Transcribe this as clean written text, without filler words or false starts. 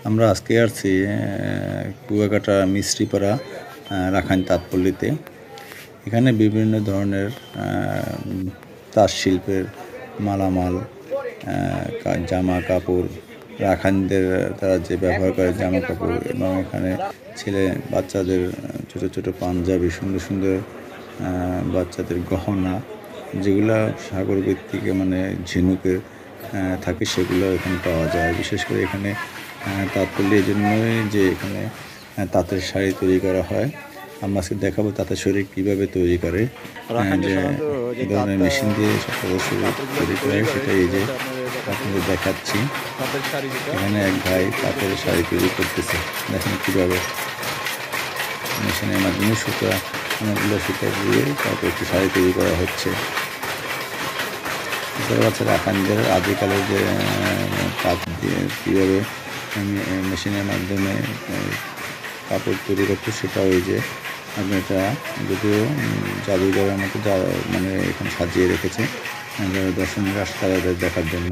আমরা আজকে আসছি কুয়াকাটা মিস্ত্রিপাড়া রাখাইন তাঁতপল্লীতে। এখানে বিভিন্ন ধরনের তাঁত শিল্পের মালামাল, জামা কাপড়, রাখাইনদের তারা যে ব্যবহার করে জামা কাপড়, এবং এখানে ছেলে বাচ্চাদের ছোট ছোট পাঞ্জাবি, সুন্দর সুন্দর বাচ্চাদের গহনা, যেগুলো সাগর ভিত্তিক মানে ঝিনুকের থাকে, সেগুলো এখানে পাওয়া যায়। বিশেষ করে এখানে তাঁতপল্লী এই জন্যই যে এখানে তাঁতের শাড়ি তৈরি করা হয়। আমরা আজকে দেখাবো তাঁতের শাড়ি কীভাবে তৈরি করে, যে ধরনের মেশিন দিয়ে তাঁতের শাড়ি তৈরি করে, সেটা এই যে আপনাদের দেখাচ্ছি। এখানে এক ভাই তাঁতের শাড়ি তৈরি করতেছে, দেখেন কীভাবে মেশিনের মাধ্যমে সুতা, অনেকগুলো সুতা দিয়ে তারপর একটু শাড়ি তৈরি করা হচ্ছে। এছাড়াও আছে রাখাইনদের আদিকালের যে তাঁত দিয়ে কীভাবে মেশিনের মাধ্যমে কাপড় তৈরি করতো, সেটাও এই যে আপনি এটা যদিও জাদুঘরের মতো মানে এখানে সাজিয়ে রেখেছে দর্শনীয় আসে তাদের দেখার জন্য।